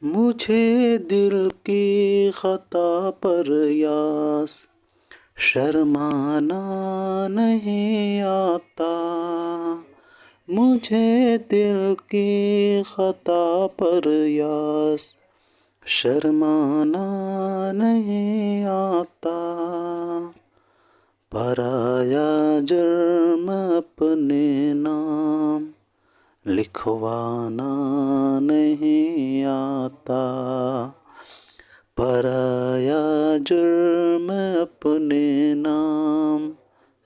मुझे दिल की खता पर यास शर्माना नहीं आता। मुझे दिल की खता पर यास शर्माना नहीं आता। पराया जुर्म अपने नाम लिखवाना नहीं आता। पराया जुर्म अपने नाम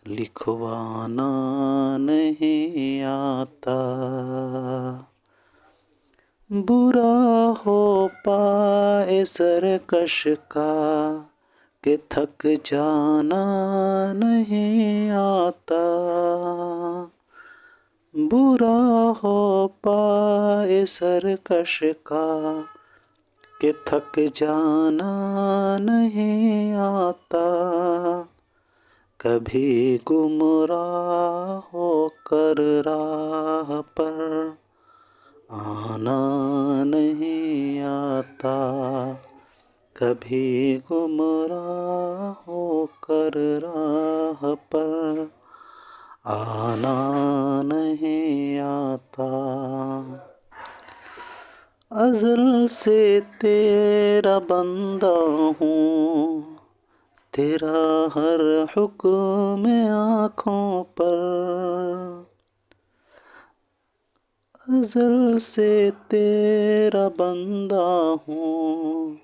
लिखवाना नहीं आता। बुरा हो पाए सरकश का कि थक जाना नहीं आता। बुरा हो पाए सरकश का कि थक जाना नहीं आता। कभी गुमराह होकर राह पर आना नहीं आता। कभी गुमराह होकर राह पर आना नहीं आता। अज़ल से तेरा बंदा हूँ, तेरा हर हुक्म आँखों पर। अज़ल से तेरा बंदा हूँ,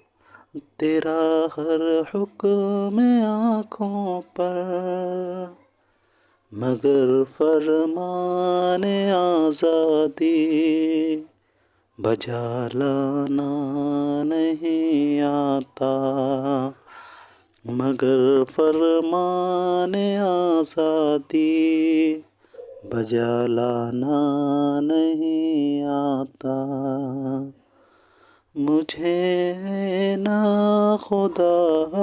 तेरा हर हुक्म आँखों पर। मगर फरमाने आज़ादी बजा लाना नहीं आता। मगर फरमाने आज़ादी बजा लाना नहीं आता। मुझे ना खुदा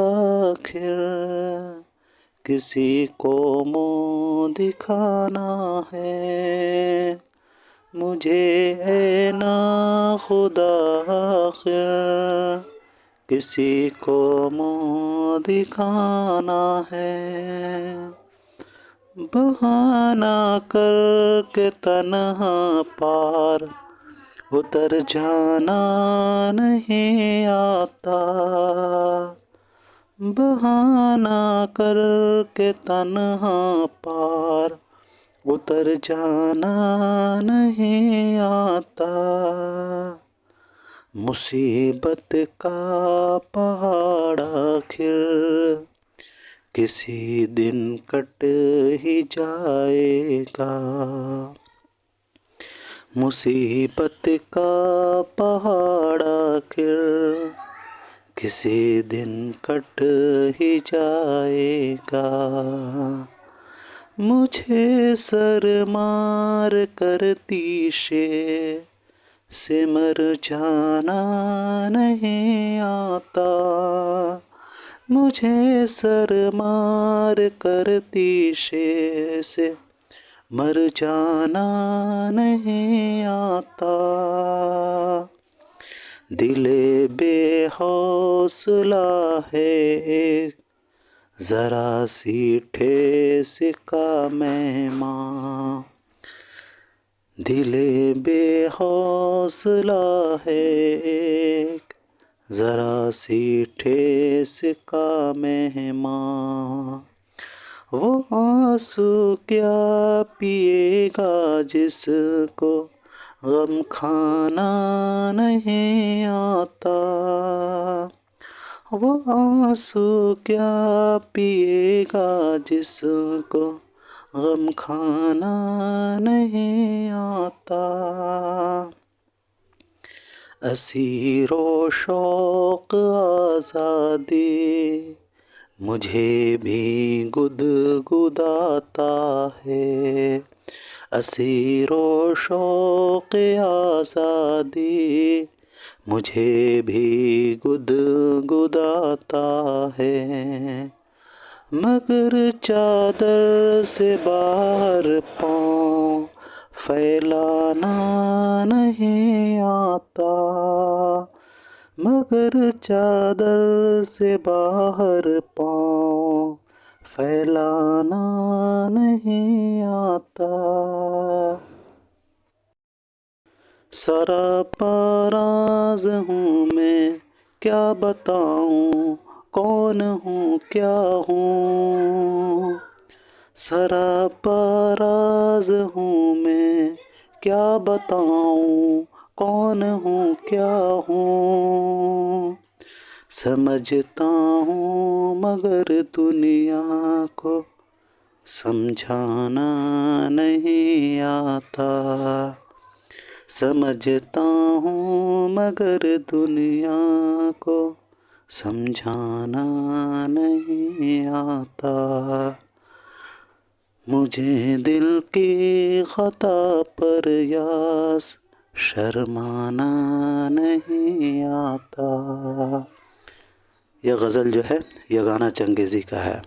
आखिर किसी को मुँह दिखाना है। मुझे ना खुदा आखिर किसी को मुँह दिखाना है। बहाना करके तन्हा पार उतर जाना नहीं आता। बहाना करके तन्हा पार उतर जाना नहीं आता। मुसीबत का पहाड़ आखिर किसी दिन कट ही जाएगा। मुसीबत का पहाड़ आखिर किसी दिन कट ही जाएगा। मुझे सर मार कर तीशे से मर जाना नहीं आता। मुझे सर मार कर तीशे से मर जाना नहीं आता। दिले बेहौसला है एक ज़रा सी ठेस का मेहमान। दिले बेहौसला है एक ज़रा सी ठेस का मेहमान। वो आंसू क्या पिएगा जिसको गम खाना नहीं आता। वो आंसू क्या पिएगा जिसको गम खाना नहीं आता। असीरो शौक आज़ादी मुझे भी गुदगुदाता है। असीरो शौक आज़ादी मुझे भी गुदगुदाता है। मगर चादर से बाहर पाँव फैलाना नहीं आता। मगर चादर से बाहर पाँव फैलाना नहीं आता। सरापा राज हूँ मैं, क्या बताऊँ कौन हूँ क्या हूँ। सरापा राज हूँ मैं, क्या बताऊँ कौन हूँ क्या हूँ। समझता हूँ मगर दुनिया को समझाना नहीं आता। समझता हूँ मगर दुनिया को समझाना नहीं आता। मुझे दिल की खता पर यास शर्माना नहीं आता। यह गज़ल जो है, यह गाना चंगेज़ी का है।